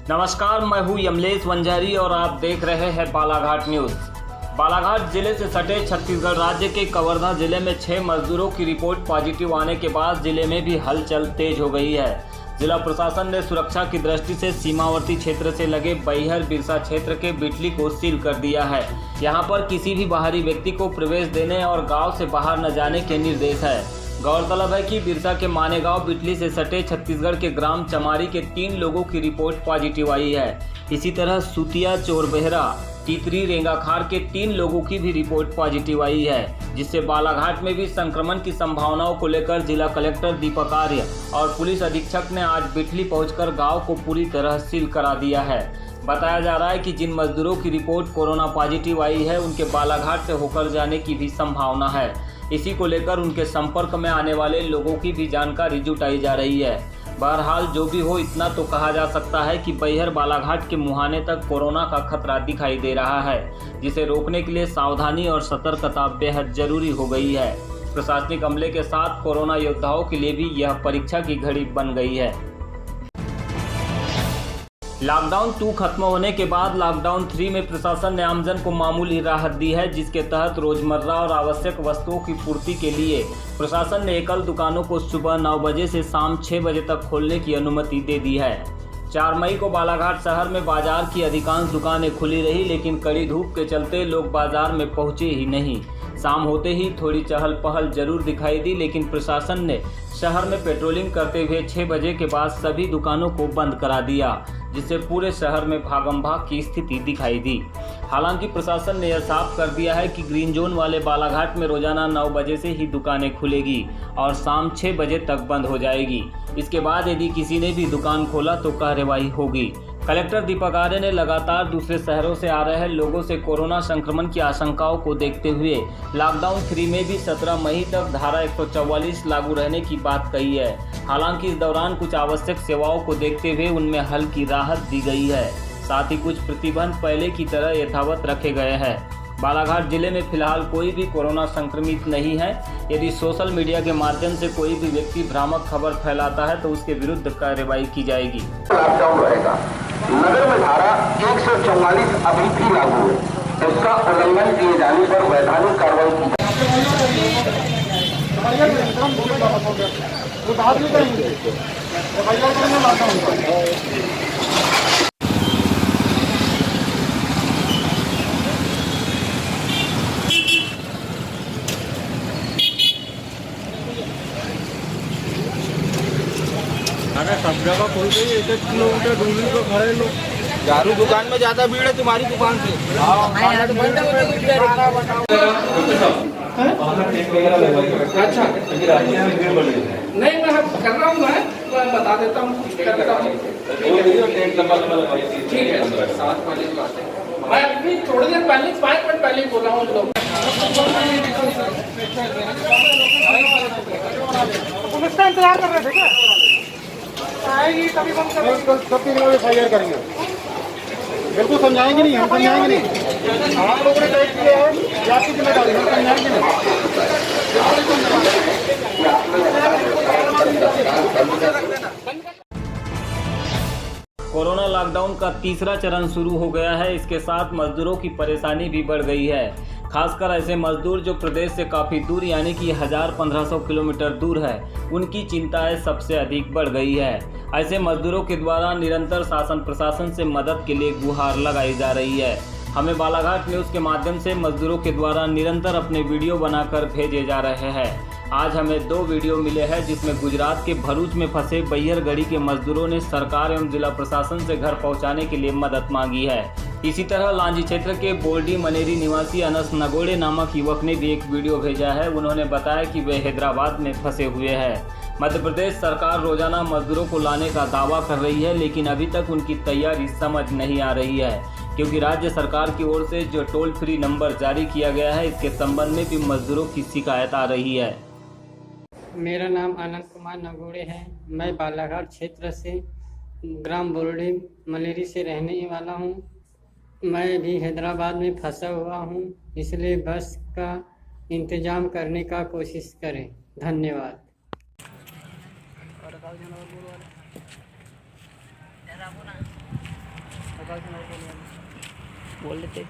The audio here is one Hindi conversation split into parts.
नमस्कार, मैं हूं यमलेश वंजारी और आप देख रहे हैं बालाघाट न्यूज। बालाघाट जिले से सटे छत्तीसगढ़ राज्य के कवर्धा जिले में 6 मजदूरों की रिपोर्ट पॉजिटिव आने के बाद जिले में भी हलचल तेज हो गई है। जिला प्रशासन ने सुरक्षा की दृष्टि से सीमावर्ती क्षेत्र से लगे बैहर बिरसा क्षेत्र के बिटली को सील कर दिया है। यहां पर किसी भी बाहरी व्यक्ति को प्रवेश देने और गांव से बाहर न जाने के निर्देश है। गौरतलब है कि बिरसा के मानेगांव बिटली से सटे छत्तीसगढ़ के ग्राम चमारी के 3 लोगों की रिपोर्ट पॉजिटिव आई है। इसी तरह सुतिया, चोरबेहरा, टीतरी, रेंगाखार के 3 लोगों की भी रिपोर्ट पॉजिटिव आई है, जिससे बालाघाट में भी संक्रमण की संभावनाओं को लेकर जिला कलेक्टर दीपक आर्य और पुलिस अधीक्षक ने आज बिटली पहुंचकर गांव को पूरी तरह सील करा दिया है। बताया जा रहा है कि जिन मजदूरों की रिपोर्ट कोरोना पॉजिटिव आई है उनके बालाघाट से होकर जाने की भी संभावना है। इसी को लेकर उनके संपर्क में आने वाले लोगों की भी जानकारी जुटाई जा रही है। बहरहाल जो भी हो, इतना तो कहा जा सकता है कि बैहर बालाघाट के मुहाने तक कोरोना का खतरा दिखाई दे रहा है, जिसे रोकने के लिए सावधानी और सतर्कता बेहद जरूरी हो गई है। प्रशासनिक अमले के साथ कोरोना योद्धाओं के लिए भी यह परीक्षा की घड़ी बन गई है। लॉकडाउन 2 खत्म होने के बाद लॉकडाउन 3 में प्रशासन ने आमजन को मामूली राहत दी है, जिसके तहत रोजमर्रा और आवश्यक वस्तुओं की पूर्ति के लिए प्रशासन ने एकल दुकानों को सुबह 9 बजे से शाम 6 बजे तक खोलने की अनुमति दे दी है। 4 मई को बालाघाट शहर में बाजार की अधिकांश दुकानें खुली रही, लेकिन कड़ी धूप के चलते लोग बाजार में पहुंचे ही नहीं। शाम होते ही थोड़ी चहल पहल जरूर दिखाई दी, लेकिन प्रशासन ने शहर में पेट्रोलिंग करते हुए 6 बजे के बाद सभी दुकानों को बंद करा दिया, जिससे पूरे शहर में भागम भाग की स्थिति दिखाई दी। हालांकि प्रशासन ने यह साफ कर दिया है कि ग्रीन जोन वाले बालाघाट में रोजाना 9 बजे से ही दुकानें खुलेगी और शाम 6 बजे तक बंद हो जाएगी। इसके बाद यदि किसी ने भी दुकान खोला तो कार्रवाई होगी। कलेक्टर दीपक आर्य ने लगातार दूसरे शहरों से आ रहे लोगों से कोरोना संक्रमण की आशंकाओं को देखते हुए लॉकडाउन 3 में भी 17 मई तक धारा 144 लागू रहने की बात कही है। हालांकि इस दौरान कुछ आवश्यक सेवाओं को देखते हुए उनमें हल्की राहत दी गई है। साथ ही कुछ प्रतिबंध पहले की तरह यथावत रखे गए हैं। बालाघाट जिले में फिलहाल कोई भी कोरोना संक्रमित नहीं है। यदि सोशल मीडिया के माध्यम से कोई भी व्यक्ति भ्रामक खबर फैलाता है तो उसके विरुद्ध कार्रवाई की जाएगी। लॉकडाउन रहेगा। नगर में धारा 144 अभी भी लागू है, उसका उल्लंघन किए जाने पर वैधानिक कार्रवाई की सब जगह खोल गई। 1 किलोमीटर दूरी पर खड़े लोग। चारू दुकान में ज्यादा भीड़ है तुम्हारी दुकान से। अच्छा, नहीं मैं कर रहा हूँ, मैं बता देता हूँ। ठीक है, 7 बजे की बात है। मैं अभी थोड़ी देर पहले 5 मिनट पहले बोला हूँ लोग। पुलिस का इंतजार कर रहे थे क्या? आएगी तभी बंद करेंगे, FIR करेंगे। बिल्कुल समझाएंगे नहीं, हम समझाएंगे नहीं। आप लोगों ने तय किया है, ये आपकी जिम्मेदारी है, हम समझाएंगे नहीं। कोरोना लॉकडाउन का तीसरा चरण शुरू हो गया है। इसके साथ मजदूरों की परेशानी भी बढ़ गई है। खासकर ऐसे मजदूर जो प्रदेश से काफ़ी दूर यानी कि 1000-1500 किलोमीटर दूर है, उनकी चिंताएं सबसे अधिक बढ़ गई है। ऐसे मजदूरों के द्वारा निरंतर शासन प्रशासन से मदद के लिए गुहार लगाई जा रही है। हमें बालाघाट न्यूज़ के माध्यम से मजदूरों के द्वारा निरंतर अपने वीडियो बनाकर भेजे जा रहे हैं। आज हमें 2 वीडियो मिले हैं, जिसमें गुजरात के भरूच में फंसे बैहर गढ़ी के मजदूरों ने सरकार एवं जिला प्रशासन से घर पहुंचाने के लिए मदद मांगी है। इसी तरह लांजी क्षेत्र के बोर्डी मनेरी निवासी अनस नगोड़े नामक युवक ने भी एक वीडियो भेजा है। उन्होंने बताया कि वे हैदराबाद में फंसे हुए हैं। मध्य प्रदेश सरकार रोजाना मजदूरों को लाने का दावा कर रही है, लेकिन अभी तक उनकी तैयारी समझ नहीं आ रही है, क्योंकि राज्य सरकार की ओर से जो टोल फ्री नंबर जारी किया गया है, इसके संबंध में भी मजदूरों की शिकायत आ रही है। मेरा नाम अनंत कुमार नगोड़े है। मैं बालाघाट क्षेत्र से ग्राम बोर्डी मलेरी से रहने वाला हूँ। मैं भी हैदराबाद में फंसा हुआ हूँ, इसलिए बस का इंतज़ाम करने का कोशिश करें। धन्यवाद। जरा बोल लेते।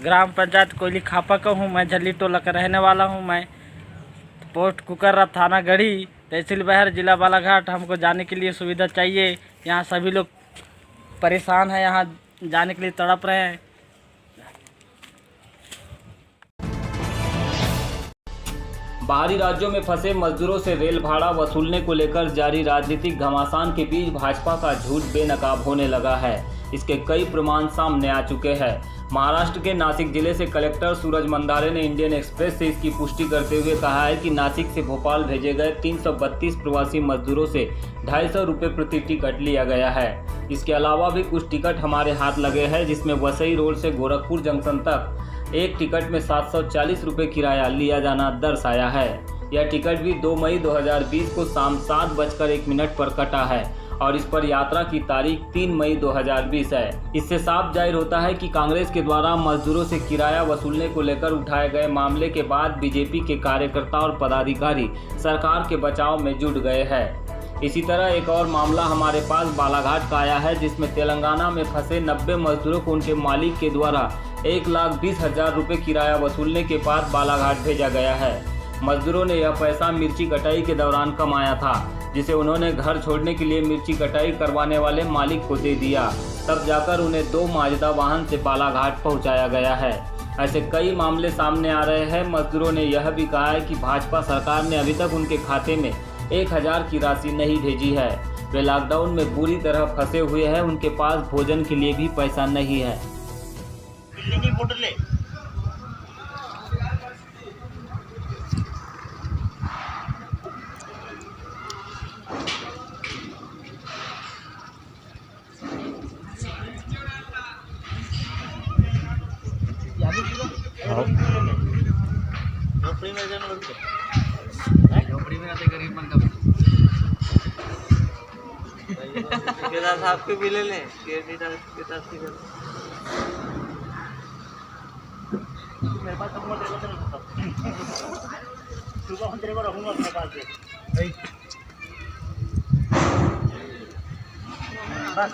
ग्राम पंचायत कोयली खापा का हूँ मैं, झल्ली टोला का रहने वाला हूँ मैं। पोस्ट कुकर्रा, थाना गढ़ी, तहसील बहर, जिला बालाघाट। हमको जाने के लिए सुविधा चाहिए। यहाँ सभी लोग परेशान हैं, यहाँ जाने के लिए तड़प रहे हैं। बाहरी राज्यों में फंसे मजदूरों से रेल भाड़ा वसूलने को लेकर जारी राजनीतिक घमासान के बीच भाजपा का झूठ बेनकाब होने लगा है। इसके कई प्रमाण सामने आ चुके हैं। महाराष्ट्र के नासिक जिले से कलेक्टर सूरज मंदारे ने इंडियन एक्सप्रेस से इसकी पुष्टि करते हुए कहा है कि नासिक से भोपाल भेजे गए 332 प्रवासी मजदूरों से 250 रुपये प्रति टिकट लिया गया है। इसके अलावा भी कुछ टिकट हमारे हाथ लगे हैं, जिसमें वसई रोड से गोरखपुर जंक्शन तक एक टिकट में 740 रुपये किराया लिया जाना दर्शाया है। यह टिकट भी 2 मई 2020 को शाम 7:01 पर कटा है और इस पर यात्रा की तारीख 3 मई 2020 है। इससे साफ जाहिर होता है कि कांग्रेस के द्वारा मजदूरों से किराया वसूलने को लेकर उठाए गए मामले के बाद बीजेपी के कार्यकर्ता और पदाधिकारी सरकार के बचाव में जुट गए हैं। इसी तरह एक और मामला हमारे पास बालाघाट का आया है, जिसमें तेलंगाना में फंसे 90 मजदूरों को उनके मालिक के द्वारा 1,20,000 रुपये किराया वसूलने के बाद बालाघाट भेजा गया है। मजदूरों ने यह पैसा मिर्ची कटाई के दौरान कमाया था, जिसे उन्होंने घर छोड़ने के लिए मिर्ची कटाई करवाने वाले मालिक को दे दिया। तब जाकर उन्हें 2 माजदा वाहन से बालाघाट पहुंचाया गया है। ऐसे कई मामले सामने आ रहे हैं। मजदूरों ने यह भी कहा है कि भाजपा सरकार ने अभी तक उनके खाते में 1,000 की राशि नहीं भेजी है। वे लॉकडाउन में बुरी तरह फंसे हुए हैं, उनके पास भोजन के लिए भी पैसा नहीं है। आपके भी ले लें। मेरे पास सुबह हम तेरे को रखूंगा अपने पास बस